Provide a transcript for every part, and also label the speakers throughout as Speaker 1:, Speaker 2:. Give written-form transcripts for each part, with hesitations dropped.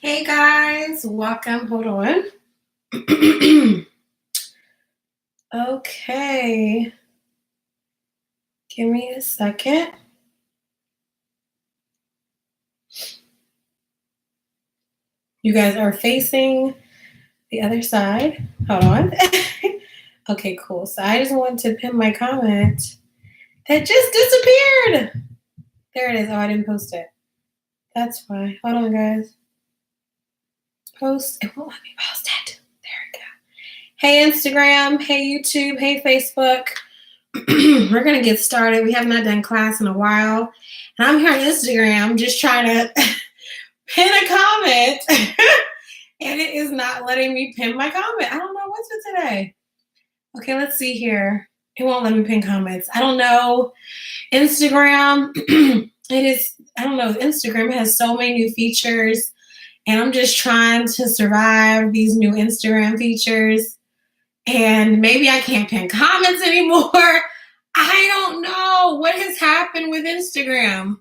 Speaker 1: Hey guys, welcome. Hold on. Okay, give me a second. You guys are facing the other side. Hold on. Okay, cool. So I just want to pin my comment that just disappeared. There it is. Oh, I didn't post it. That's why. Hold on, guys. Post. It won't let me post it. There we go. Hey, Instagram. Hey, YouTube. Hey, Facebook. We're going to get started. We have not done class in a while. And I'm here on Instagram just trying to pin a comment. And it is not letting me pin my comment. I don't know what's it today. Okay, let's see here. It won't let me pin comments. I don't know. Instagram, I don't know. Instagram has so many new features. And I'm just trying to survive these new Instagram features. And maybe I can't pin comments anymore. I don't know what has happened with Instagram.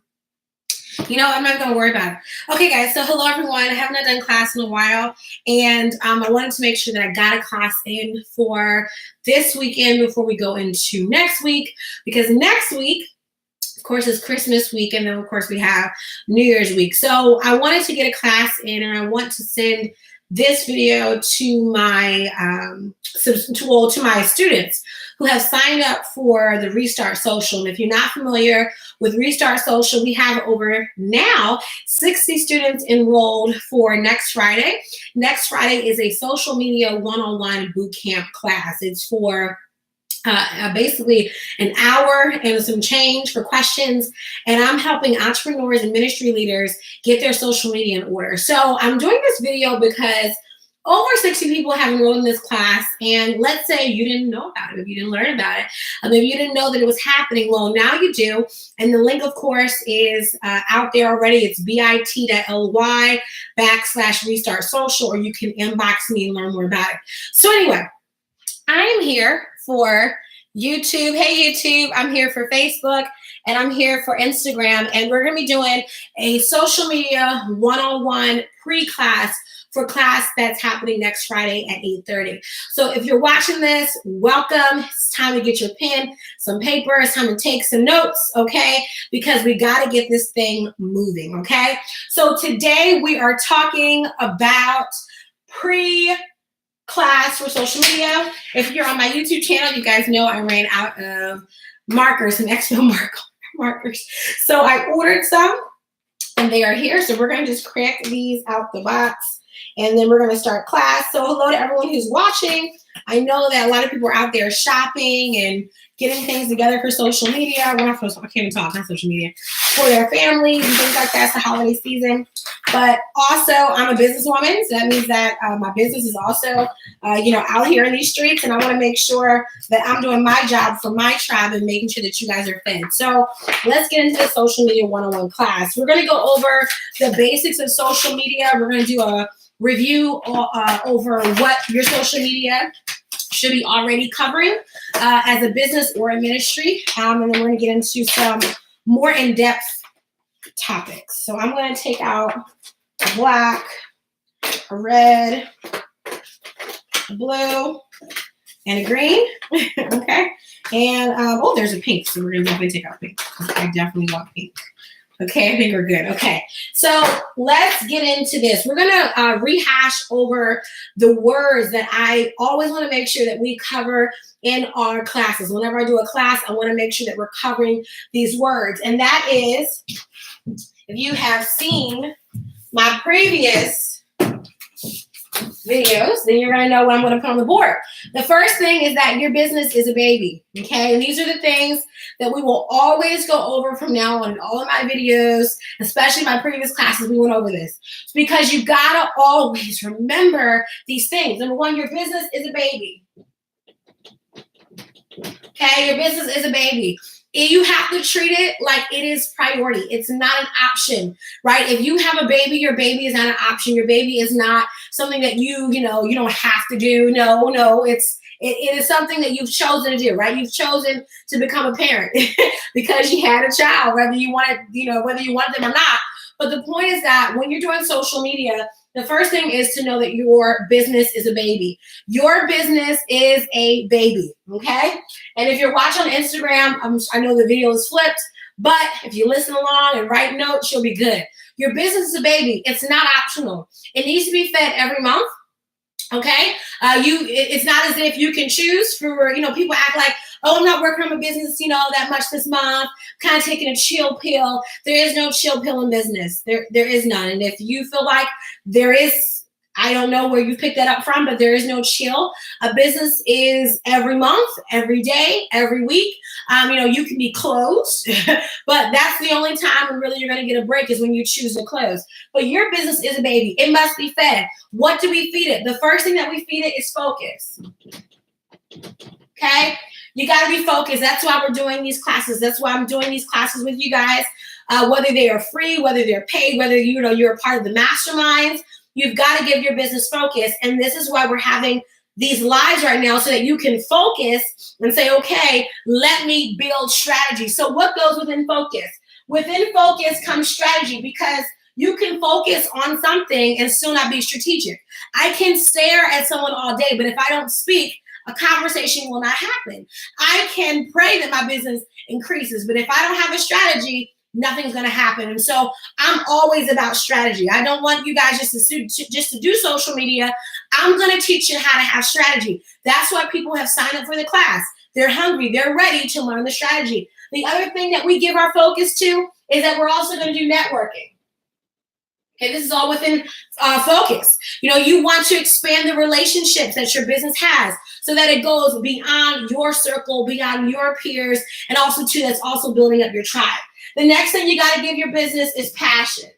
Speaker 1: I'm not going to worry about it. Okay, guys, so hello, everyone. I haven't done class in a while, and I wanted to make sure that I got a class in for this weekend before we go into next week, because next week, of course, is Christmas week, and then, of course, we have New Year's week. So I wanted to get a class in, and I want to send this video to my to my students who have signed up for the Restart Social. And if you're not familiar with Restart Social, we have over now 60 students enrolled for next Friday. Next Friday is a social media one-on-one boot camp class. It's for basically an hour and some change for questions, and I'm helping entrepreneurs and ministry leaders get their social media in order. So I'm doing this video because over 60 people have enrolled in this class, and let's say you didn't know about it, if you didn't learn about it, maybe you didn't know that it was happening. Well, now you do, and the link, of course, is out there already. It's bit.ly/restart social, or you can inbox me and learn more about it. So anyway, I am here for YouTube. Hey, YouTube. I'm here for Facebook, and I'm here for Instagram. And we're going to be doing a social media one-on-one pre-class for class that's happening next Friday at 8:30. So if you're watching this, welcome. It's time to get your pen, some paper. It's time to take some notes, okay? Because we got to get this thing moving, okay? So today we are talking about class for social media. If you're on my YouTube channel, you guys know I ran out of markers, some Expo markers. So I ordered some, and they are here. So we're going to just crack these out the box, and then we're going to start class. So hello to everyone who's watching. I know that a lot of people are out there shopping and getting things together for social media. I can't even talk, not social media, for their families and things like that. It's the holiday season. But also, I'm a businesswoman, so that means that my business is also, out here in these streets, and I want to make sure that I'm doing my job for my tribe and making sure that you guys are fed. So let's get into the social media one-on-one class. We're going to go over the basics of social media. We're going to do a review over what your social media should be already covering as a business or a ministry. And then we're going to get into some more in-depth topics. So I'm going to take out a black, a red, a blue, and a green. Okay. And, there's a pink. So we're going to definitely take out pink. I definitely want pink. Okay, I think we're good. Okay, so let's get into this. We're going to rehash over the words that I always want to make sure that we cover in our classes. Whenever I do a class, I want to make sure that we're covering these words. And that is, if you have seen my previous videos, then you're going to know what I'm going to put on the board. The first thing is that your business is a baby, okay? And these are the things that we will always go over from now on in all of my videos, especially my previous classes. We went over this. It's because you got to always remember these things. Number one, your business is a baby. Okay, your business is a baby. You have to treat it like it is priority. It's not an option, right? If you have a baby, your baby is not an option. Your baby is not something that you don't have to do. No, it is something that you've chosen to do, right? You've chosen to become a parent because you had a child, whether you wanted them or not. But the point is that when you're doing social media, The first thing is to know that your business is a baby. Your business is a baby, okay? And if you're watching on Instagram, I know the video is flipped, but if you listen along and write notes, you'll be good. Your business is a baby. It's not optional. It needs to be fed every month. Okay, it's not as if you can choose for, people act like, oh, I'm not working on my business, that much this month, kind of taking a chill pill. There is no chill pill in business. There is none. And if you feel like there is, I don't know where you picked that up from, but there is no chill. A business is every month, every day, every week. You can be closed, but that's the only time when really you're going to get a break is when you choose to close. But your business is a baby. It must be fed. What do we feed it? The first thing that we feed it is focus. Okay? You got to be focused. That's why we're doing these classes. That's why I'm doing these classes with you guys, whether they are free, whether they're paid, whether you're a part of the masterminds. You've got to give your business focus. And this is why we're having these lives right now so that you can focus and say, okay, let me build strategy. So what goes within focus? Within focus comes strategy, because you can focus on something and still not be strategic. I can stare at someone all day, but if I don't speak, a conversation will not happen. I can pray that my business increases, but if I don't have a strategy, nothing's going to happen. And so I'm always about strategy. I don't want you guys just to do social media. I'm going to teach you how to have strategy. That's why people have signed up for the class. They're hungry. They're ready to learn the strategy. The other thing that we give our focus to is that we're also going to do networking. Okay, this is all within focus. You want to expand the relationships that your business has so that it goes beyond your circle, beyond your peers, and also too, that's also building up your tribe. The next thing you got to give your business is passion.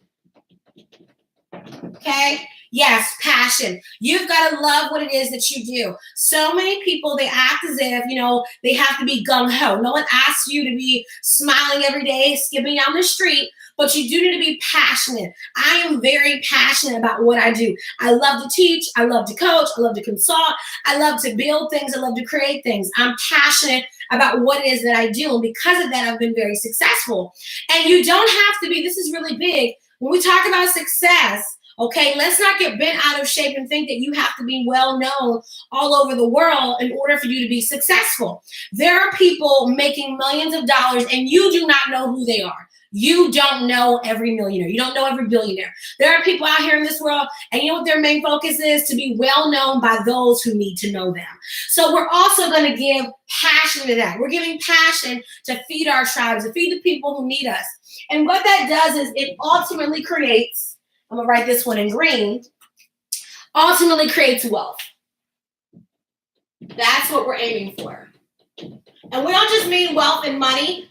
Speaker 1: Okay? Yes, passion. You've got to love what it is that you do. So many people, they act as if, they have to be gung-ho. No one asks you to be smiling every day, skipping down the street, but you do need to be passionate. I am very passionate about what I do. I love to teach. I love to coach. I love to consult. I love to build things. I love to create things. I'm passionate about what it is that I do. And because of that, I've been very successful. And you don't have to be, this is really big. When we talk about success, okay, let's not get bent out of shape and think that you have to be well known all over the world in order for you to be successful. There are people making millions of dollars and you do not know who they are. You don't know every millionaire. You don't know every billionaire. There are people out here in this world, and you know what their main focus is? To be well known by those who need to know them. So we're also going to give passion to that. We're giving passion to feed our tribes, to feed the people who need us. And what that does is it ultimately creates, I'm going to write this one in green, ultimately creates wealth. That's what we're aiming for. And we don't just mean wealth and money,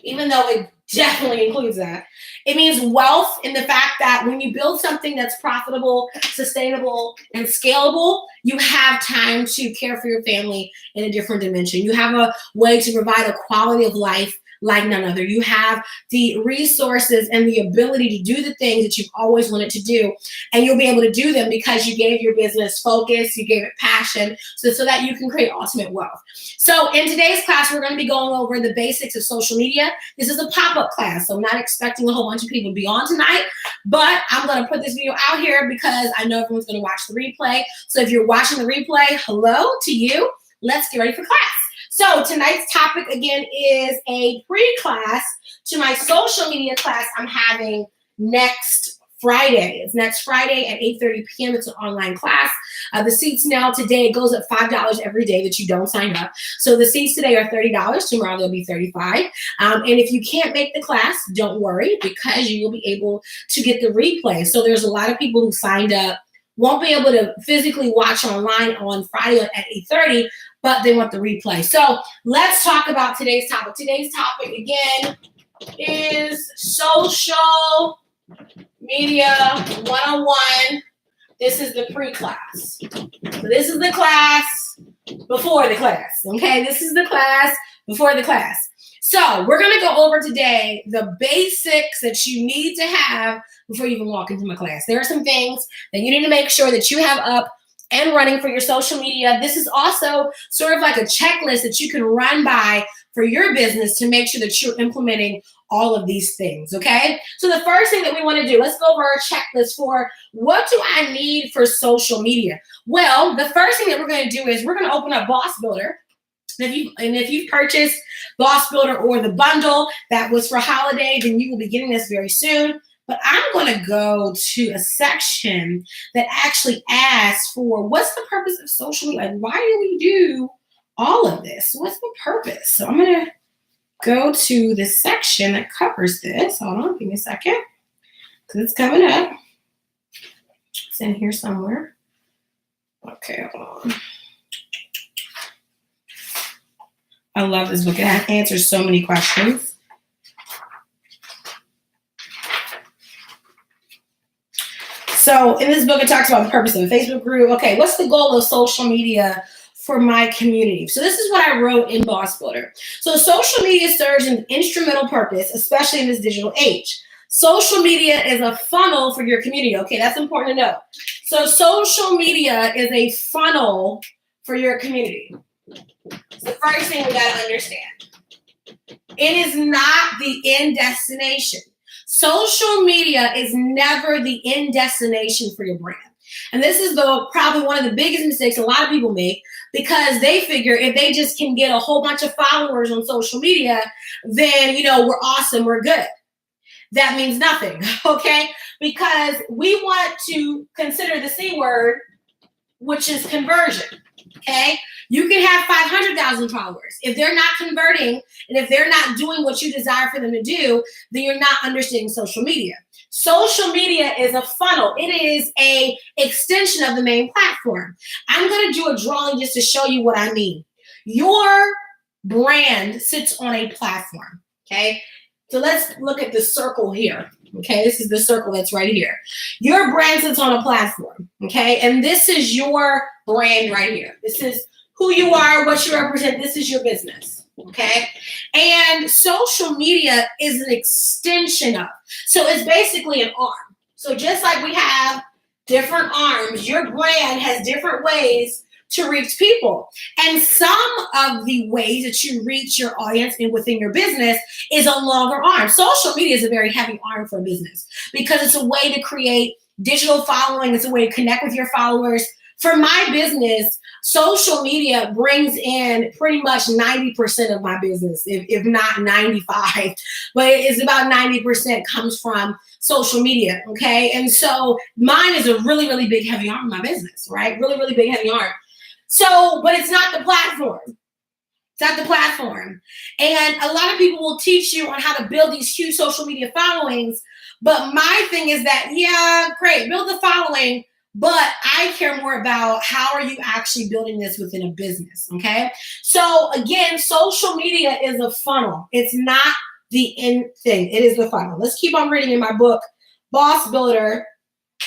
Speaker 1: even though it definitely includes that. It means wealth in the fact that when you build something that's profitable, sustainable, and scalable, you have time to care for your family in a different dimension. You have a way to provide a quality of life like none other. You have the resources and the ability to do the things that you've always wanted to do, and you'll be able to do them because you gave your business focus, you gave it passion, so that you can create ultimate wealth. So in today's class, we're going to be going over the basics of social media. This is a pop-up class, so I'm not expecting a whole bunch of people to be on tonight, but I'm going to put this video out here because I know everyone's going to watch the replay. So if you're watching the replay, hello to you. Let's get ready for class. So tonight's topic, again, is a pre-class to my social media class I'm having next Friday. It's next Friday at 8:30 p.m. It's an online class. The seats now today, it goes up $5 every day that you don't sign up. So the seats today are $30. Tomorrow they'll be $35. And if you can't make the class, don't worry, because you'll be able to get the replay. So there's a lot of people who signed up, won't be able to physically watch online on Friday at 8:30, but they want the replay. So let's talk about today's topic. Today's topic, again, is social media 101. This is the pre-class. So this is the class before the class, okay? This is the class before the class. So we're going to go over today the basics that you need to have before you even walk into my class. There are some things that you need to make sure that you have up and running for your social media. This is also sort of like a checklist that you can run by for your business to make sure that you're implementing all of these things, okay? So the first thing that we want to do, let's go over our checklist for what do I need for social media? Well, the first thing that we're going to do is we're going to open up Boss Builder. And if you've purchased Boss Builder or the bundle that was for holiday, then you will be getting this very soon. But I'm going to go to a section that actually asks for what's the purpose of social media? Like, why do we do all of this? What's the purpose? So I'm going to go to the section that covers this. Hold on, give me a second, because it's coming up. It's in here somewhere. Okay, hold on. I love this book. It answers so many questions. So in this book, it talks about the purpose of a Facebook group. Okay, what's the goal of social media for my community? So this is what I wrote in Boss Builder. So social media serves an instrumental purpose, especially in this digital age. Social media is a funnel for your community. Okay, that's important to know. So social media is a funnel for your community. It's the first thing we got to understand. It is not the end destination. Social media is never the end destination for your brand. And this is probably one of the biggest mistakes a lot of people make, because they figure if they just can get a whole bunch of followers on social media, then, we're awesome, we're good. That means nothing, okay? Because we want to consider the C word, which is conversion, okay? You can have 500,000 followers. If they're not converting and if they're not doing what you desire for them to do, then you're not understanding social media. Social media is a funnel. It is an extension of the main platform. I'm going to do a drawing just to show you what I mean. Your brand sits on a platform, okay? So let's look at the circle here, okay? This is the circle that's right here. Your brand sits on a platform, okay? And this is your brand right here. This is who you are, what you represent. This is your business, okay? And social media is an extension of. So it's basically an arm. So just like we have different arms, your brand has different ways to reach people. And some of the ways that you reach your audience and within your business is a longer arm. Social media is a very heavy arm for a business because it's a way to create digital following. It's a way to connect with your followers. For my business, social media brings in pretty much 90% of my business, if not 95, but it's about 90% comes from social media, okay? And so mine is a really, really big, heavy arm in my business, right? Really, really big, heavy arm. So, but it's not the platform. It's not the platform. And a lot of people will teach you on how to build these huge social media followings, but my thing is that, yeah, great, build the following, but I care more about how are you actually building this within a business, okay? So again, social media is a funnel. It's not the end thing. It is the funnel. Let's keep on reading in my book, Boss Builder,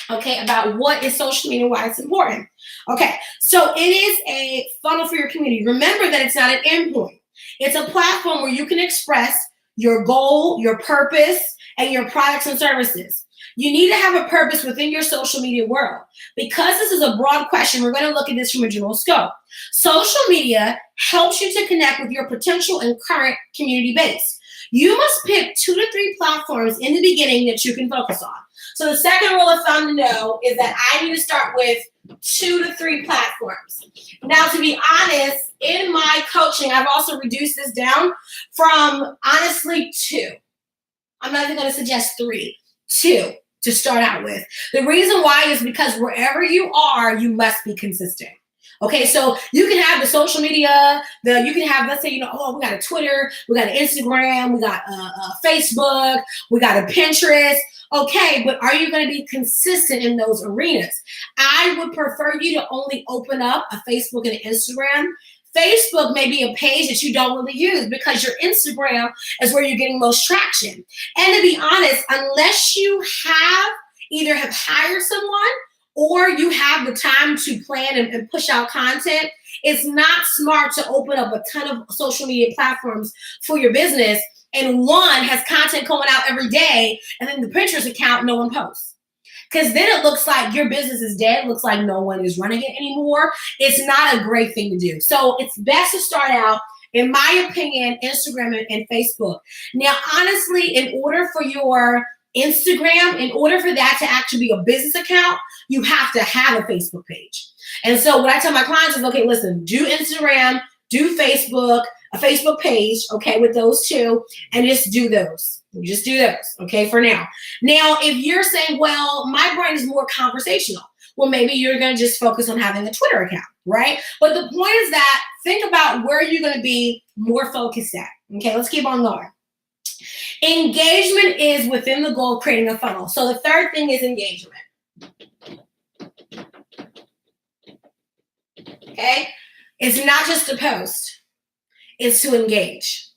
Speaker 1: okay, about what is social media and why it's important. Okay, so it is a funnel for your community. Remember that it's not an endpoint. It's a platform where you can express your goal, your purpose, and your products and services. You need to have a purpose within your social media world. Because this is a broad question, we're going to look at this from a general scope. Social media helps you to connect with your potential and current community base. You must pick 2 to 3 platforms in the beginning that you can focus on. So the second rule of thumb to know is that I need to start with 2 to 3 platforms. Now, to be honest, in my coaching, I've also reduced this down from honestly 2. I'm not even going to suggest 3, 2 to start out with. The reason why is because wherever you are, you must be consistent. Okay, so you can have the social media, you can have, let's say, we got a Twitter, we got an Instagram, we got a Facebook, we got a Pinterest. Okay, but are you going to be consistent in those arenas? I would prefer you to only open up a Facebook and an Instagram. Facebook may be a page that you don't really use because your Instagram is where you're getting most traction. And to be honest, unless you either have hired someone or you have the time to plan and push out content, it's not smart to open up a ton of social media platforms for your business. And one has content going out every day, and then the Pinterest account, no one posts. Because then it looks like your business is dead. It looks like no one is running it anymore. It's not a great thing to do. So it's best to start out in my opinion, Instagram and Facebook. Now, honestly, in order for your Instagram, in order for that to actually be a business account, you have to have a Facebook page. And so what I tell my clients is, okay, listen, do Instagram, do Facebook, a Facebook page, okay, with those two, and just do those. Just do those, okay, for now. Now, if you're saying, well, my brand is more conversational, well, maybe you're going to just focus on having a Twitter account, right? But the point is that think about where you're going to be more focused at. Okay, let's keep on going. Engagement is within the goal of creating a funnel. So the third thing is engagement. Okay, it's not just to post, it's to engage.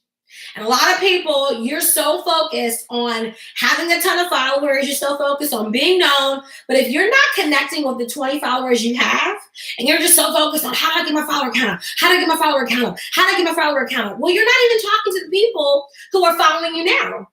Speaker 1: And a lot of people, you're so focused on having a ton of followers, you're so focused on being known, but if you're not connecting with the 20 followers you have, and you're just so focused on how do I get my follower count up, how do I get my follower count up, how do I get my follower count up, well, you're not even talking to the people who are following you now.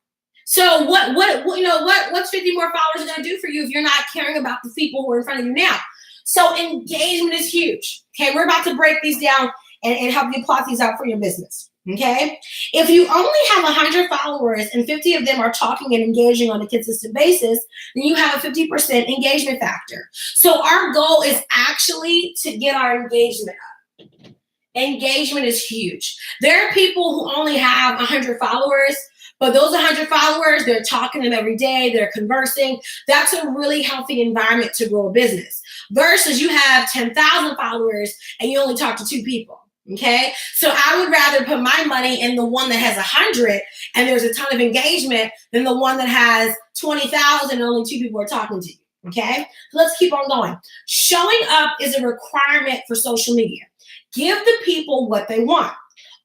Speaker 1: So what's 50 more followers going to do for you if you're not caring about the people who are in front of you now? So engagement is huge. Okay, we're about to break these down and help you plot these out for your business. Okay, if you only have 100 followers and 50 of them are talking and engaging on a consistent basis, then you have a 50% engagement factor. So our goal is actually to get our engagement up. Engagement is huge. There are people who only have 100 followers, but those 100 followers, they're talking to them every day, they're conversing. That's a really healthy environment to grow a business. Versus you have 10,000 followers and you only talk to 2 people. Okay, so I would rather put my money in the one that has 100 and there's a ton of engagement than the one that has 20,000 and only 2 people are talking to you. Okay, so let's keep on going. Showing up is a requirement for social media. Give the people what they want.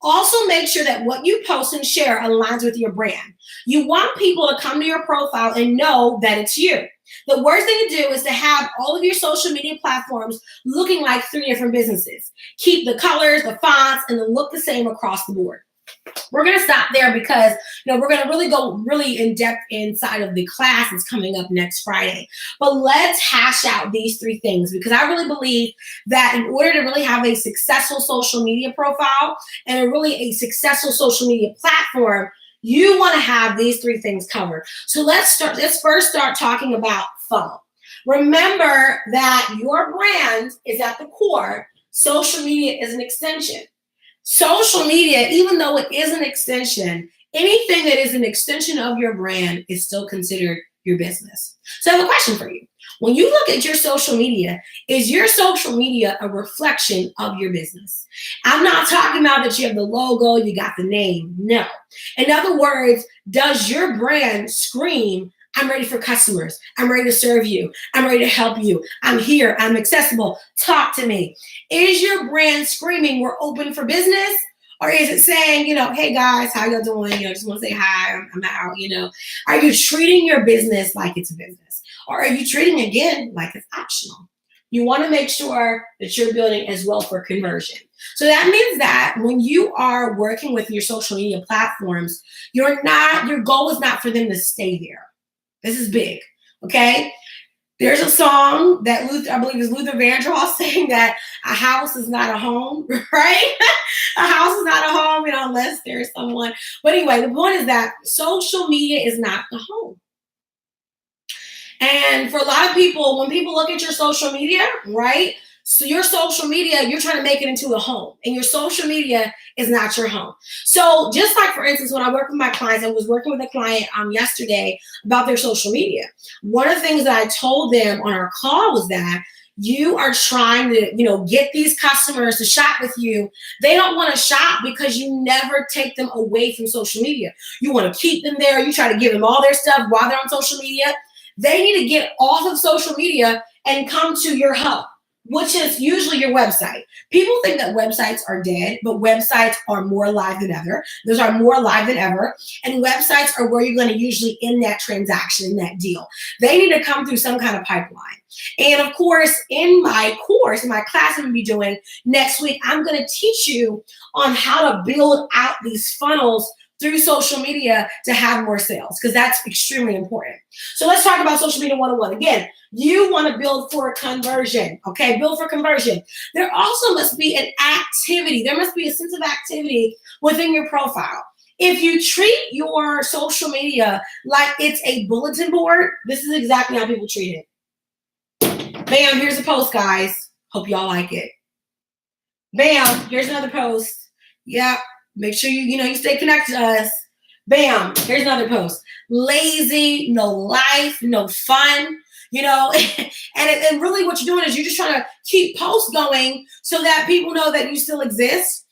Speaker 1: Also, make sure that what you post and share aligns with your brand. You want people to come to your profile and know that it's you. The worst thing to do is to have all of your social media platforms looking like 3 different businesses. Keep the colors, the fonts, and the look the same across the board. We're going to stop there because we're going to really go really in depth inside of the class that's coming up next Friday. But let's hash out these 3 things because I really believe that in order to really have a successful social media profile and a successful social media platform, you want to have these 3 things covered. So let's first start talking about funnel. Remember that your brand is at the core. Social media is an extension. Social media, even though it is an extension, anything that is an extension of your brand is still considered your business. So I have a question for you. When you look at your social media, is your social media a reflection of your business? I'm not talking about that you have the logo, you got the name. No. In other words, does your brand scream, I'm ready for customers. I'm ready to serve you. I'm ready to help you. I'm here. I'm accessible. Talk to me. Is your brand screaming, we're open for business? Or is it saying, hey guys, how y'all doing? Just want to say hi. I'm out, Are you treating your business like it's a business? Or are you treating again like it's optional? You want to make sure that you're building as well for conversion. So that means that when you are working with your social media platforms, your goal is not for them to stay there. This is big, okay? There's a song that I believe is Luther Vandross saying that a house is not a home, right? A house is not a home, unless there's someone. But anyway, the point is that social media is not the home. And for a lot of people, when people look at your social media, right? So your social media, you're trying to make it into a home, and your social media is not your home. So just like, for instance, when I work with my clients, I was working with a client yesterday about their social media. One of the things that I told them on our call was that you are trying to, get these customers to shop with you. They don't want to shop because you never take them away from social media. You want to keep them there. You try to give them all their stuff while they're on social media. They need to get off of social media and come to your hub, which is usually your website. People think that websites are dead, but websites are more alive than ever. Those are more alive than ever. And websites are where you're going to usually end that transaction, in that deal. They need to come through some kind of pipeline. And of course, in my class I'm going to be doing next week, I'm going to teach you on how to build out these funnels through social media to have more sales, because that's extremely important. So let's talk about social media 101. Again, you want to build for conversion, okay? Build for conversion. There also must be an activity. There must be a sense of activity within your profile. If you treat your social media like it's a bulletin board, this is exactly how people treat it. Bam, here's a post, guys. Hope y'all like it. Bam, here's another post. Yep. Make sure you stay connected to us. Bam, here's another post. Lazy, no life, no fun, and really what you're doing is you're just trying to keep posts going so that people know that you still exist.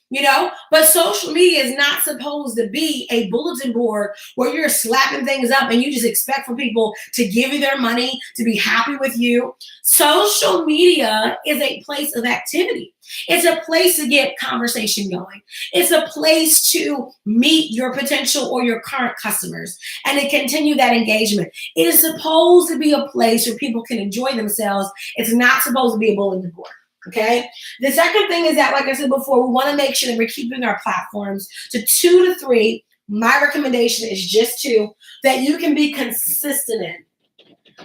Speaker 1: But social media is not supposed to be a bulletin board where you're slapping things up and you just expect for people to give you their money, to be happy with you. Social media is a place of activity. It's a place to get conversation going. It's a place to meet your potential or your current customers and to continue that engagement. It is supposed to be a place where people can enjoy themselves. It's not supposed to be a bulletin board. Okay. The second thing is that, like I said before, we want to make sure that we're keeping our platforms to 2 to 3. My recommendation is just 2 that you can be consistent in.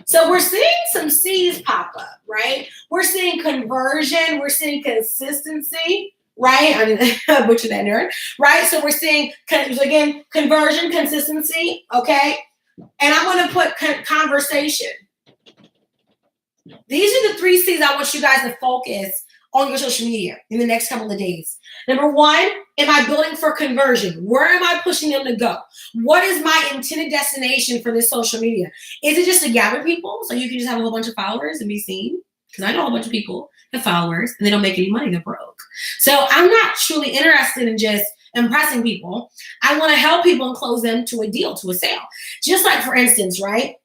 Speaker 1: So we're seeing some C's pop up, right? We're seeing conversion. We're seeing consistency, right? I butchered that nerd, right? So we're seeing, again, conversion, consistency, okay? And I'm going to put conversation. These are the 3 C's I want you guys to focus on your social media in the next couple of days. Number 1, am I building for conversion? Where am I pushing them to go? What is my intended destination for this social media? Is it just to gather people so you can just have a whole bunch of followers and be seen? Because I know a whole bunch of people have followers and they don't make any money. They're broke. So I'm not truly interested in just impressing people. I want to help people and close them to a deal, to a sale. Just like, for instance, right?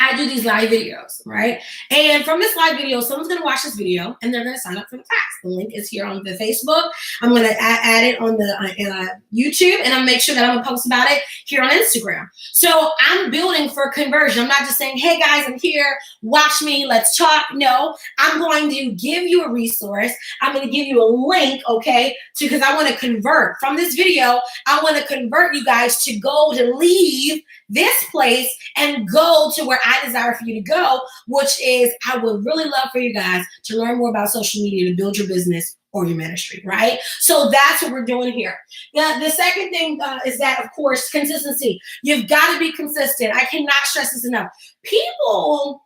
Speaker 1: I do these live videos, right? And from this live video, someone's going to watch this video and they're going to sign up for the class. The link is here on the Facebook. I'm going to add it on the YouTube, and I'll make sure that I'm going to post about it here on Instagram. So I'm building for conversion. I'm not just saying, hey guys, I'm here, watch me, let's talk. No, I'm going to give you a resource. I'm going to give you a link, okay, because I want to convert. From this video, I want to convert you guys to go to leave this place and go to where I desire for you to go, which is I would really love for you guys to learn more about social media to build your business or your ministry, right? So that's what we're doing here. Now, the second thing is that, of course, consistency. You've got to be consistent. I cannot stress this enough. People,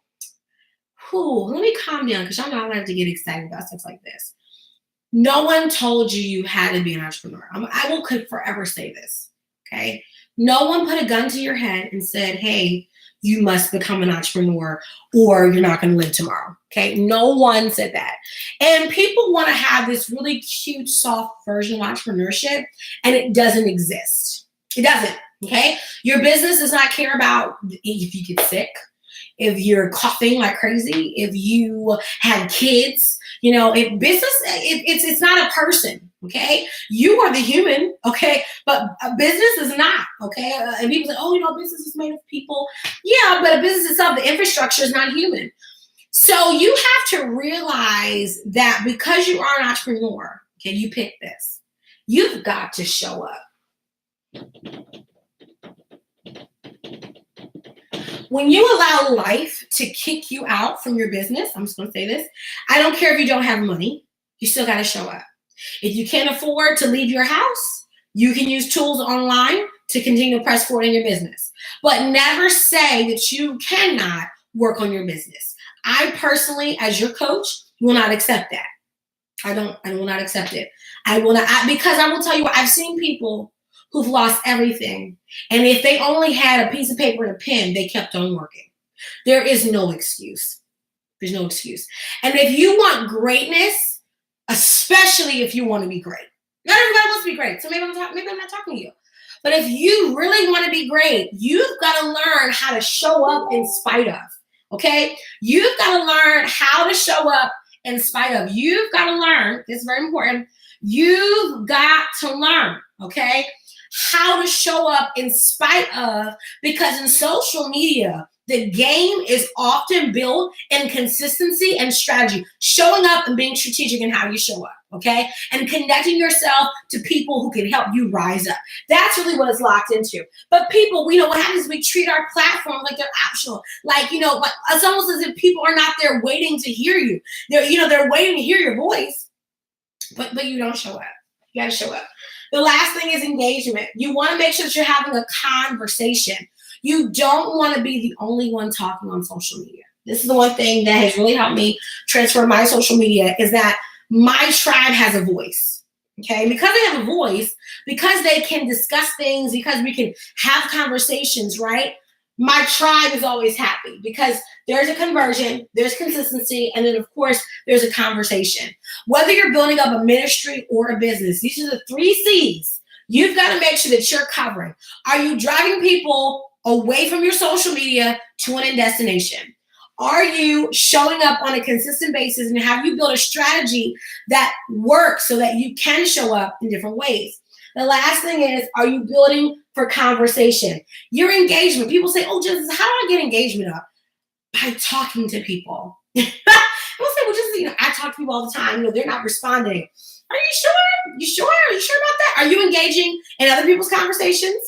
Speaker 1: let me calm down because y'all know I like to get excited about stuff like this. No one told you had to be an entrepreneur. I will forever say this, okay? No one put a gun to your head and said, hey, you must become an entrepreneur or you're not going to live tomorrow. Okay. No one said that. And people want to have this really cute, soft version of entrepreneurship, and it doesn't exist. It doesn't. Okay. Your business does not care about if you get sick, if you're coughing like crazy, if you have kids, if business, it's not a person. Okay, you are the human, okay, but a business is not, okay, and people say, oh, business is made of people. Yeah, but a business itself, the infrastructure is not human. So you have to realize that because you are an entrepreneur, okay, you pick this, you've got to show up. When you allow life to kick you out from your business, I'm just going to say this, I don't care if you don't have money, you still got to show up. If you can't afford to leave your house, you can use tools online to continue to press forward in your business. But never say that you cannot work on your business. I personally, as your coach, will not accept that. I will not accept it. Because I will tell you what, I've seen people who've lost everything. And if they only had a piece of paper and a pen, they kept on working. There is no excuse. There's no excuse. And if you want greatness, especially if you want to be great. Not everybody wants to be great, so maybe I'm not talking to you. But if you really want to be great, you've got to learn how to show up in spite of, okay? You've got to learn how to show up in spite of. You've got to learn, this is very important, you've got to learn, okay, how to show up in spite of, because in social media, the game is often built in consistency and strategy, showing up and being strategic in how you show up, okay? And connecting yourself to people who can help you rise up. That's really what it's locked into. But people, what happens is we treat our platform like they're optional. Like, like it's almost as if people are not there waiting to hear you. They're waiting to hear your voice, but you don't show up. You got to show up. The last thing is engagement. You want to make sure that you're having a conversation. You don't want to be the only one talking on social media. This is the one thing that has really helped me transfer my social media is that my tribe has a voice. Okay, because they have a voice, because they can discuss things, because we can have conversations, right? My tribe is always happy because there's a conversion, there's consistency, and then of course there's a conversation. Whether you're building up a ministry or a business, these are the 3 C's. You've got to make sure that you're covering. Are you driving people away from your social media to an end destination? Are you showing up on a consistent basis, and have you built a strategy that works so that you can show up in different ways? The last thing is, are you building for conversation? Your engagement. People say, oh, Genesis, how do I get engagement up? By talking to people. People say, well, just, I talk to people all the time. They're not responding. Are you sure? You sure? Are you sure about that? Are you engaging in other people's conversations?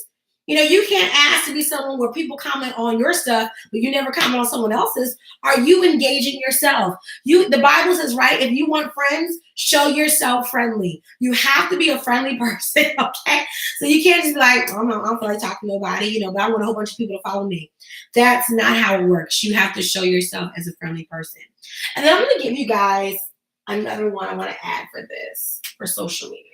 Speaker 1: You can't ask to be someone where people comment on your stuff, but you never comment on someone else's. Are you engaging yourself? The Bible says, right, if you want friends, show yourself friendly. You have to be a friendly person, okay? So you can't just be like, oh, no, I don't feel like talking to nobody, but I want a whole bunch of people to follow me. That's not how it works. You have to show yourself as a friendly person. And then I'm going to give you guys another one I want to add for this, for social media.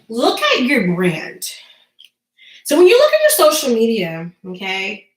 Speaker 1: Look at your brand. So when you look at your social media, okay,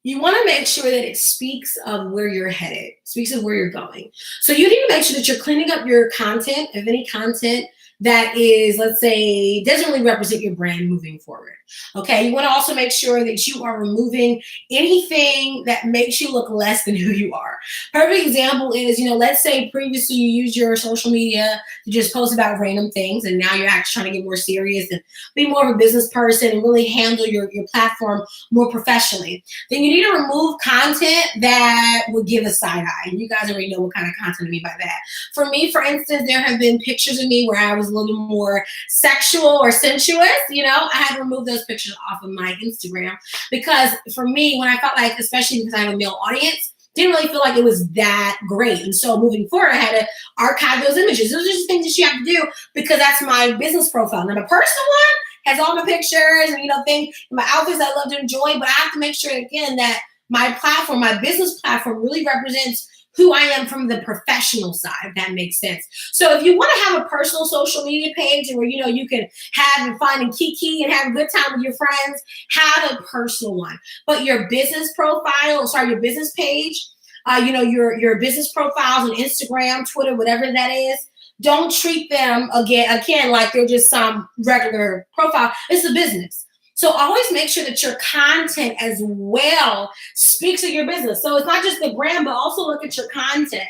Speaker 1: you want to make sure that it speaks of where you're headed, speaks of where you're going. So you need to make sure that you're cleaning up your content, if any content that is, let's say, doesn't really represent your brand moving forward. Okay, you want to also make sure that you are removing anything that makes you look less than who you are. Perfect example is, let's say previously you used your social media to just post about random things, and now you're actually trying to get more serious and be more of a business person and really handle your platform more professionally. Then you need to remove content that would give a side eye. And you guys already know what kind of content I mean by that. For me, for instance, there have been pictures of me where I was a little more sexual or sensuous. I had to remove those pictures off of my Instagram because for me, when I felt like, especially because I have a male audience, didn't really feel like it was that great. And so moving forward, I had to archive those images. Those are just things that you have to do because that's my business profile. Now, the personal one has all my pictures and, things, my outfits I love to enjoy, but I have to make sure, again, that my platform, my business platform really represents who I am from the professional side, if that makes sense. So if you want to have a personal social media page where, you can have and find and kiki and have a good time with your friends, have a personal one. But your business your business page, your business profiles on Instagram, Twitter, whatever that is, don't treat them again like they're just some regular profile. It's a business. So always make sure that your content as well speaks of your business. So it's not just the brand, but also look at your content,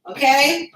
Speaker 1: okay?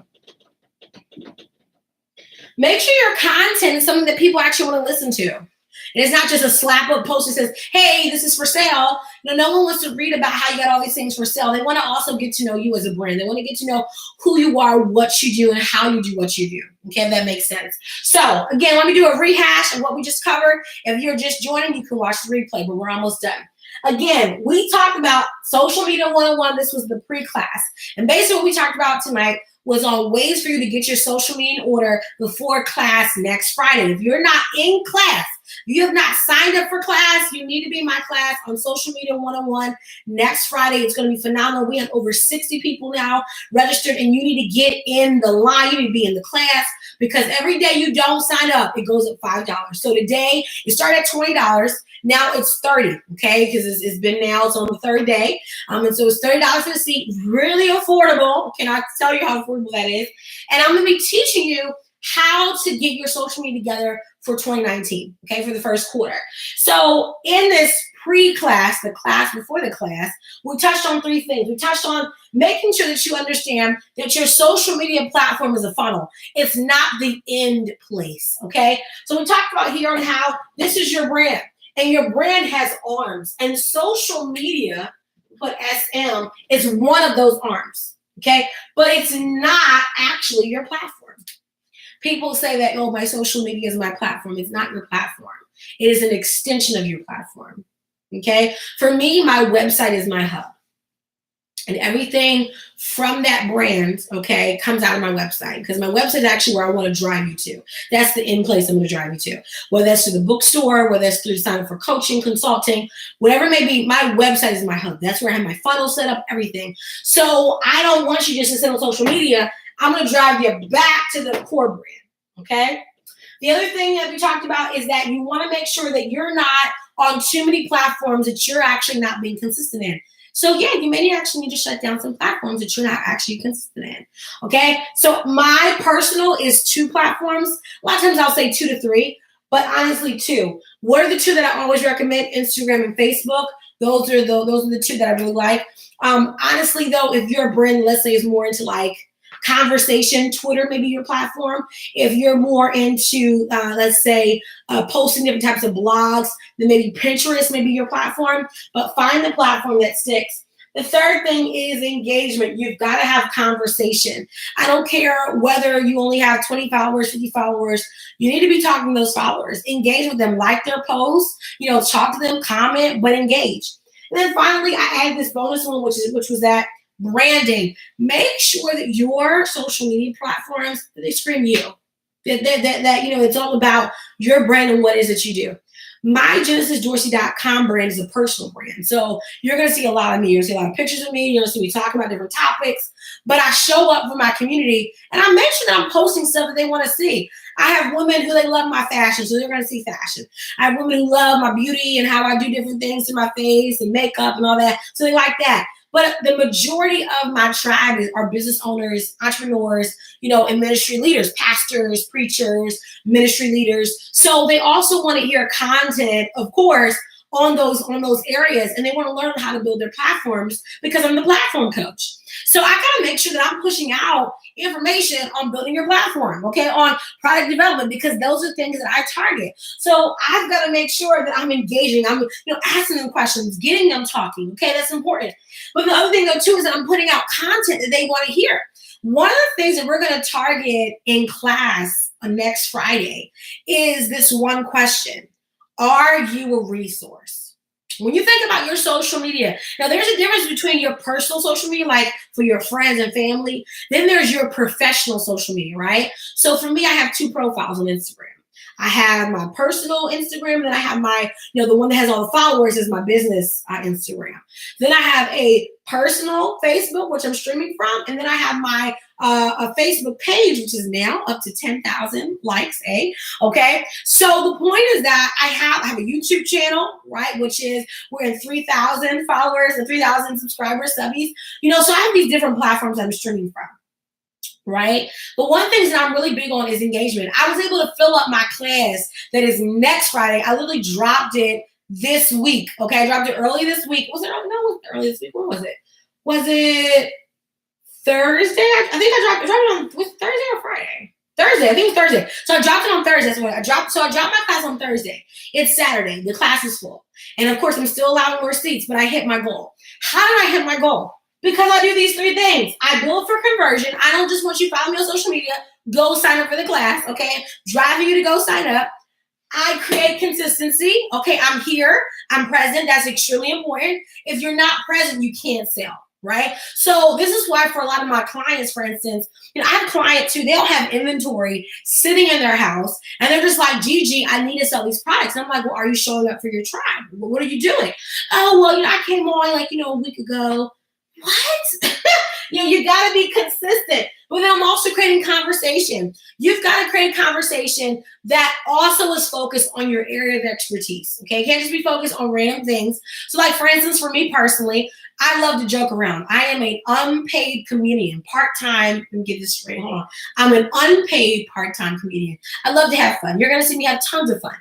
Speaker 1: Make sure your content is something that people actually want to listen to. And it's not just a slap up post that says, hey, this is for sale. No one wants to read about how you got all these things for sale. They want to also get to know you as a brand. They want to get to know who you are, what you do, and how you do what you do. Okay, if that makes sense. So again, let me do a rehash of what we just covered. If you're just joining, you can watch the replay, but we're almost done. Again, we talked about Social Media 101. This was the pre-class. And basically what we talked about tonight was on ways for you to get your social media in order before class next Friday. If you're not in class, you have not signed up for class, you need to be in my class on Social Media 101 next Friday. It's going to be phenomenal. We have over 60 people now registered, and you need to get in the line. You need to be in the class because every day you don't sign up, it goes up $5. So today, it started at $20. Now it's $30, okay? Because it's been now, it's on the third day. And so it's $30 for the seat, really affordable. Cannot tell you how affordable that is. And I'm going to be teaching you how to get your social media together for 2019, okay, for the first quarter. So in this pre-class, the class before the class, we touched on 3 things. We touched on making sure that you understand that your social media platform is a funnel. It's not the end place, okay? So we talked about here on how this is your brand, and your brand has arms, and social media, put SM, it's one of those arms, okay? But it's not actually your platform. People say that, oh, my social media is my platform. It's not your platform. It is an extension of your platform, okay? For me, my website is my hub. And everything from that brand, okay, comes out of my website, because my website is actually where I want to drive you to. That's the end place I'm going to drive you to. Whether that's to the bookstore, whether that's through sign up for coaching, consulting, whatever it may be, my website is my hub. That's where I have my funnel set up, everything. So I don't want you just to sit on social media. I'm going to drive you back to the core brand, okay? The other thing that we talked about is that you want to make sure that you're not on too many platforms that you're actually not being consistent in. So yeah, you may actually need to shut down some platforms that you're not actually consistent in, okay? So my personal is 2 platforms. A lot of times I'll say 2 to 3, but honestly 2. What are the 2 that I always recommend? Instagram and Facebook. Those are the 2 that I really like. Honestly though, if your brand, let's say, is more into like conversation, Twitter may be your platform. If you're more into, let's say, posting different types of blogs, then maybe Pinterest may be your platform, but find the platform that sticks. The third thing is engagement. You've got to have conversation. I don't care whether you only have 20 followers, 50 followers. You need to be talking to those followers. Engage with them, like their posts, talk to them, comment, but engage. And then finally, I added this bonus one, which was that branding. Make sure that your social media platforms, they scream you. That it's all about your brand and what it is that you do. My GenesisDorsey.com brand is a personal brand. So you're going to see a lot of me. You're going to see a lot of pictures of me. You're going to see me talking about different topics. But I show up for my community, and I make sure that I'm posting stuff that they want to see. I have women who they love my fashion, so they're going to see fashion. I have women who love my beauty and how I do different things to my face and makeup and all that, so they like that. But the majority of my tribe are business owners, entrepreneurs, and ministry leaders, pastors, preachers, ministry leaders. So they also want to hear content, of course, on those areas, and they want to learn how to build their platforms because I'm the platform coach. So I got to make sure that I'm pushing out information on building your platform, okay, on product development, because those are things that I target. So I've got to make sure that I'm engaging. I'm, asking them questions, getting them talking. Okay, that's important. But the other thing though too is that I'm putting out content that they want to hear. One of the things that we're going to target in class on next Friday is this one question: are you a resource? When you think about your social media, now there's a difference between your personal social media, like for your friends and family, then there's your professional social media, right? So for me, I have 2 profiles on Instagram. I have my personal Instagram, and then I have my, the one that has all the followers is my business Instagram. Then I have a personal Facebook, which I'm streaming from, and then I have my a Facebook page, which is now up to 10,000 likes, okay? So the point is that I have a YouTube channel, right, which is, we're in 3,000 followers and 3,000 subscribers, subbies, so I have these different platforms I'm streaming from. Right? But one thing that I'm really big on is engagement. I was able to fill up my class that is next Friday. I literally dropped it this week. Okay, I dropped it early this week. Was it early this week? When was it? Was it Thursday? I think I dropped it on Thursday or Friday? Thursday. I think it was Thursday. So I dropped it on Thursday. That's what I dropped. So I dropped my class on Thursday. It's Saturday. The class is full. And of course, I'm still allowing more seats, but I hit my goal. How did I hit my goal? Because I do these 3 things. I build for conversion. I don't just want you to follow me on social media. Go sign up for the class, okay? Driving you to go sign up. I create consistency. Okay, I'm here. I'm present. That's extremely important. If you're not present, you can't sell, right? So this is why for a lot of my clients, for instance, I have a client too, they'll have inventory sitting in their house, and they're just like, Gigi, I need to sell these products. And I'm like, well, are you showing up for your tribe? What are you doing? Oh, well, I came on a week ago. What? You got to be consistent. But then I'm also creating conversation. You've got to create conversation that also is focused on your area of expertise. Okay, you can't just be focused on random things. So, like for instance, for me personally, I love to joke around. I am an unpaid comedian, part-time. Let me get this straight. Hold on. I'm an unpaid part-time comedian. I love to have fun. You're going to see me have tons of fun.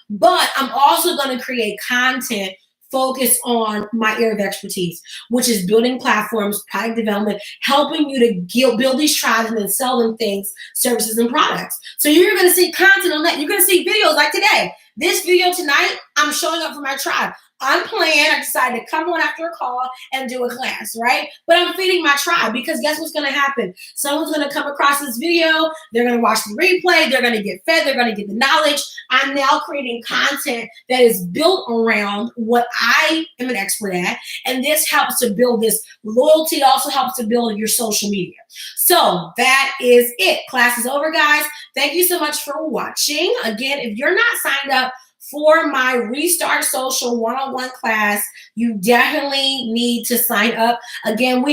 Speaker 1: But I'm also going to create content focus on my area of expertise, which is building platforms, product development, helping you to build these tribes and then sell them things, services, and products. So you're going to see content on that. You're going to see videos like today. This video tonight, I'm showing up for my tribe. unplanned. I decided to come on after a call and do a class, right? But I'm feeding my tribe because guess what's going to happen? Someone's going to come across this video. They're going to watch the replay. They're going to get fed. They're going to get the knowledge. I'm now creating content that is built around what I am an expert at. And this helps to build this loyalty. It also helps to build your social media. So that is it. Class is over, guys. Thank you so much for watching. Again, if you're not signed up for my Restart Social one-on-one class, you definitely need to sign up. Again,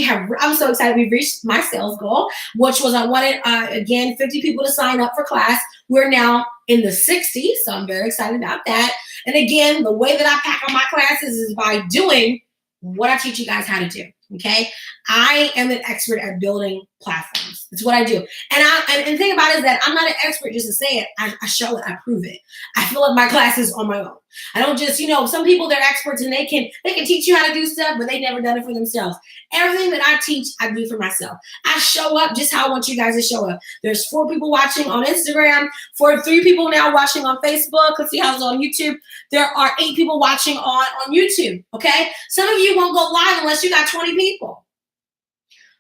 Speaker 1: I'm so excited. We've reached my sales goal, which was I wanted, again, 50 people to sign up for class. We're now in the 60s, so I'm very excited about that. And again, the way that I pack on my classes is by doing what I teach you guys how to do. Okay, I am an expert at building platforms. That's what I do. And the thing about it is that I'm not an expert just to say it. I show it. I prove it. I fill up my classes on my own. I don't just, some people, they're experts and they can teach you how to do stuff, but they've never done it for themselves. Everything that I teach, I do for myself. I show up just how I want you guys to show up. There's 4 people watching on Instagram, 3 people now watching on Facebook. Let's see how it's on YouTube. There are 8 people watching on YouTube. Okay. Some of you won't go live unless you got 20 people.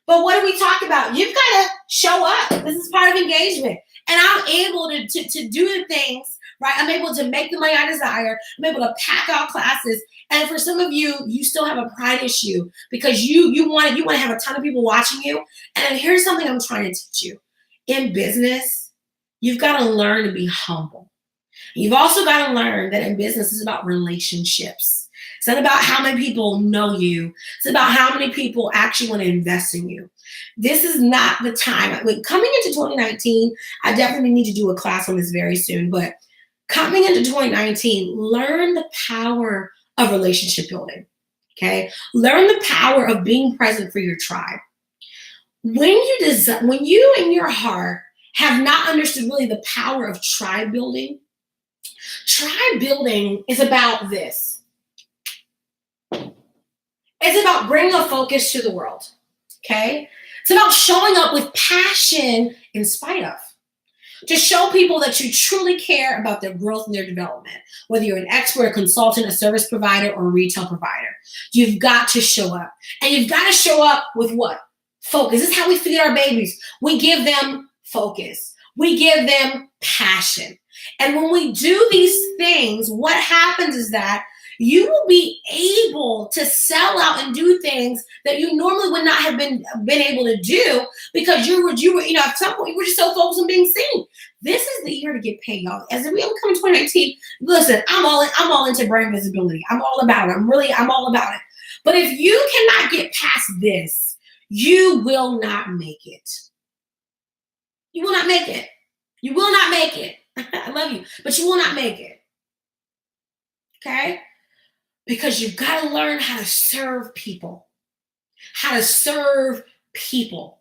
Speaker 1: But what do we talk about? You've got to show up. This is part of engagement. And I'm able to do the things, right? I'm able to make the money I desire. I'm able to pack out classes. And for some of you, you still have a pride issue because you want to have a ton of people watching you. And here's something I'm trying to teach you. In business, you've got to learn to be humble. You've also got to learn that in business is about relationships. It's not about how many people know you. It's about how many people actually want to invest in you. This is not the time. Coming into 2019, I definitely need to do a class on this very soon. But coming into 2019, learn the power of relationship building. Okay? Learn the power of being present for your tribe. When you in your heart have not understood really the power of tribe building is about this. It's about bringing a focus to the world, okay? It's about showing up with passion in spite of. To show people that you truly care about their growth and their development, whether you're an expert, a consultant, a service provider, or a retail provider. You've got to show up. And you've got to show up with what? Focus. This is how we feed our babies. We give them focus. We give them passion. And when we do these things, what happens is that you will be able to sell out and do things that you normally would not have been able to do because you were, at some point you were just so focused on being seen. This is the year to get paid, y'all. As we come in 2019, listen, I'm all into brand visibility. I'm all about it. I'm all about it. But if you cannot get past this, you will not make it. You will not make it. You will not make it. I love you, but you will not make it. Okay? Because you've got to learn how to serve people. How to serve people.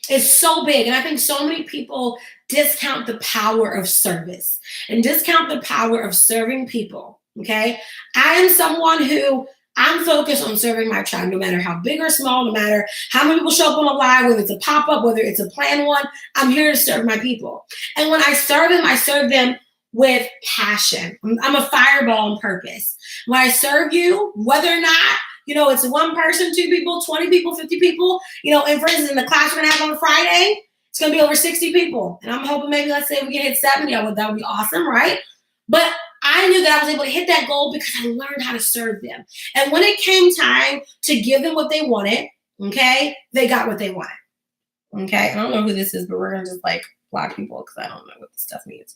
Speaker 1: It's so big. And I think so many people discount the power of service and discount the power of serving people. Okay? I am someone who I'm focused on serving my tribe, no matter how big or small, no matter how many people show up on a live, whether it's a pop-up, whether it's a planned one, I'm here to serve my people. And when I serve them with passion. I'm a fireball on purpose. When I serve you, whether or not, it's 1 person, 2 people, 20 people, 50 people, and for instance, in the class we're going to have on Friday, it's going to be over 60 people. And I'm hoping maybe, let's say we can hit 70. That would be awesome, right? But I knew that I was able to hit that goal because I learned how to serve them. And when it came time to give them what they wanted, okay, they got what they wanted. Okay, I don't know who this is, but we're going to just block people because I don't know what this stuff means.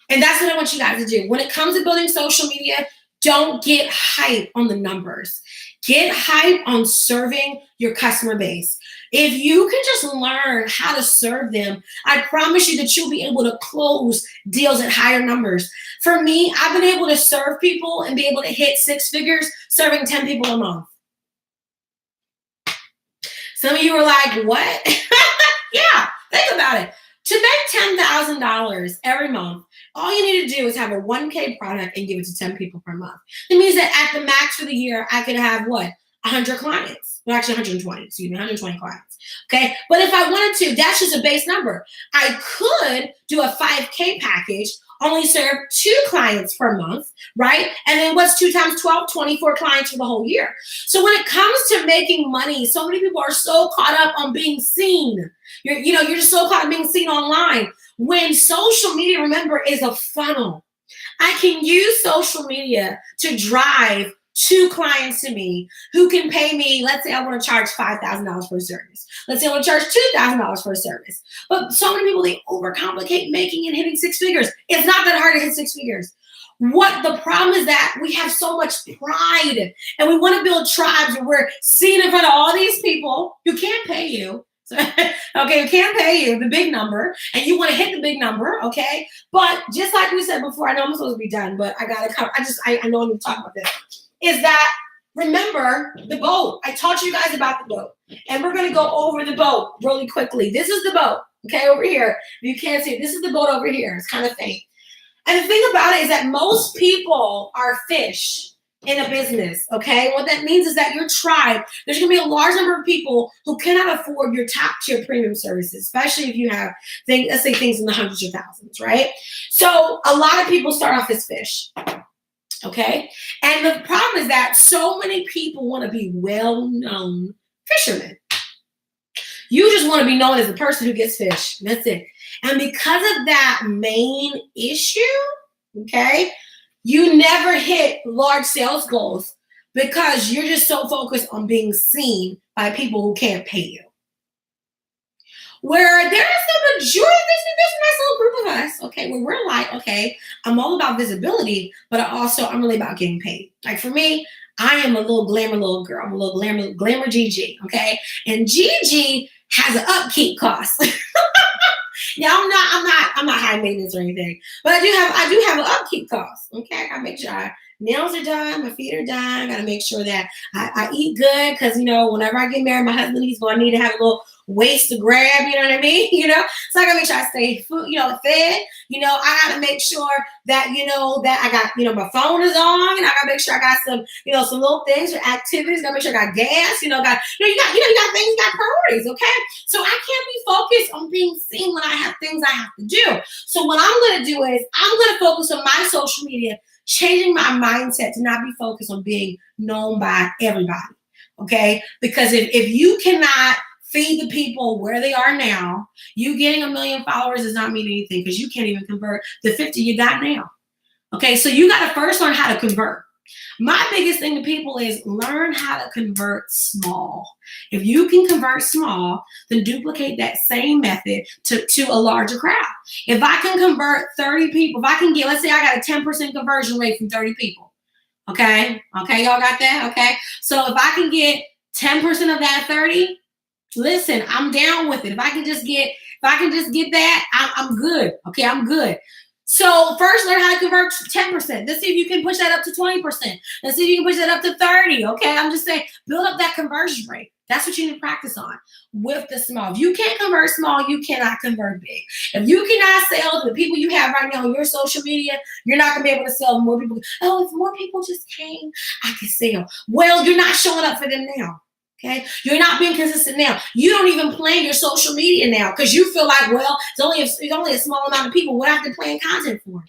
Speaker 1: And that's what I want you guys to do. When it comes to building social media, don't get hype on the numbers. Get hype on serving your customer base. If you can just learn how to serve them, I promise you that you'll be able to close deals at higher numbers. For me, I've been able to serve people and be able to hit 6 figures serving 10 people a month. Some of you are like, what? Yeah, think about it. To make $10,000 every month, all you need to do is have a 1K product and give it to 10 people per month. It means that at the max for the year, I could have 100 clients. Well, actually 120 clients. Okay. But if I wanted to, that's just a base number. I could do a 5K package only serve 2 clients per month, right? And then what's 2 times 12? 24 clients for the whole year. So when it comes to making money, so many people are so caught up on being seen. You're just so caught up being seen online. When social media, remember, is a funnel. I can use social media to drive 2 clients to me who can pay me. Let's say I want to charge $5,000 for a service. Let's say I want to charge $2,000 for a service. But so many people, they overcomplicate making and hitting 6 figures. It's not that hard to hit 6 figures. What the problem is that we have so much pride and we want to build tribes where we're seen in front of all these people who can't pay you. Okay, who can't pay you the big number, and you want to hit the big number, okay? But just like we said before, I know I'm supposed to be done, but I gotta come. I know I'm gonna talk about this. Is that, remember the boat? I taught you guys about the boat, and we're gonna go over the boat really quickly. This is the boat, okay, over here. If you can't see it, this is the boat over here. It's kind of faint. And the thing about it is that most people are fish in a business, okay? What that means is that your tribe, there's gonna be a large number of people who cannot afford your top tier premium services, especially if you have things, let's say things in the hundreds of thousands, right? So a lot of people start off as fish, okay? And the problem is that so many people want to be well-known fishermen. You just want to be known as the person who gets fish. That's it. And because of that main issue, okay, you never hit large sales goals because you're just so focused on being seen by people who can't pay you. Where there's a majority, there's a nice little group of us, okay, where we're like, okay, I'm all about visibility, but I'm really about getting paid. Like for me, I am a little glamour little girl. I'm a little glamour GG, okay? And GG has an upkeep cost. Yeah, I'm not high maintenance or anything, but I do have an upkeep cost. Okay, I gotta make sure my nails are done, my feet are done. I gotta make sure that I eat good because whenever I get married, my husband, he's gonna need to have a little waist to grab. You know what I mean? So I gotta make sure I stay fed. I gotta make sure that that I got my phone is on, and I gotta make sure I got some some little things or activities. Gotta make sure I got gas. You got things, you got priorities. Okay, so I can't be focused on being seen when I have things I have to do. So what I'm gonna do is I'm gonna focus on my social media, changing my mindset to not be focused on being known by everybody. Okay, because if you cannot feed the people where they are now, you getting 1 million followers does not mean anything because you can't even convert the 50 you got now. Okay, so you got to first learn how to convert. My biggest thing to people is learn how to convert small. If you can convert small, then duplicate that same method to a larger crowd. If I can convert 30 people, if I can get, let's say I got a 10% conversion rate from 30 people. Okay, y'all got that? Okay, so if I can get 10% of that 30, listen, I'm down with it. If I can just get that, I'm good. Okay, I'm good. So first learn how to convert 10%. Let's see if you can push that up to 20%. Let's see if you can push that up to 30. Okay, I'm just saying, build up that conversion rate. That's what you need to practice on with the small. If you can't convert small, you cannot convert big. If you cannot sell to the people you have right now on your social media, you're not going to be able to sell to more people. Oh, if more people just came, I could sell. Well, you're not showing up for them now. Okay, you're not being consistent now. You don't even plan your social media now because you feel like, well, it's only a small amount of people. What I have to plan content for?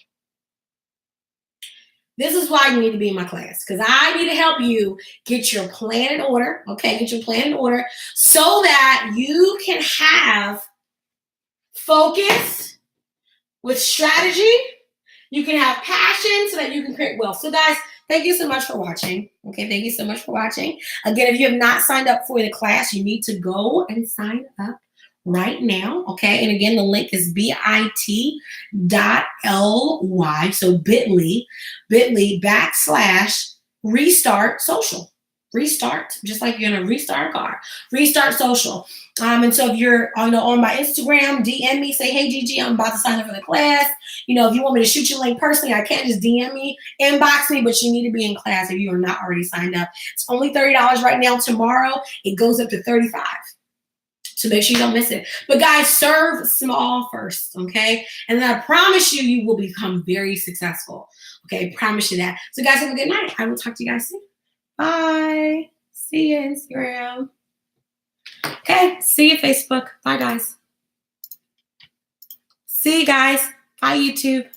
Speaker 1: This is why you need to be in my class because I need to help you get your plan in order. Okay, get your plan in order so that you can have focus with strategy. You can have passion so that you can create wealth. So guys, thank you so much for watching. Okay, thank you so much for watching. Again, if you have not signed up for the class, you need to go and sign up right now. Okay, and again, the link is bit.ly, so bit.ly/restart social. Restart, just like you're gonna restart a car. Restart social. And so if you're on my Instagram, DM me, say, hey Gigi, I'm about to sign up for the class. If you want me to shoot you a link personally, I can't just DM me, inbox me, but you need to be in class if you are not already signed up. It's only $30 right now. Tomorrow it goes up to $35. So make sure you don't miss it. But guys, serve small first, okay? And then I promise you, you will become very successful. Okay, I promise you that. So guys, have a good night. I will talk to you guys soon. Bye. See you, Instagram. Okay, see you, Facebook. Bye, guys. See you guys. Bye, YouTube.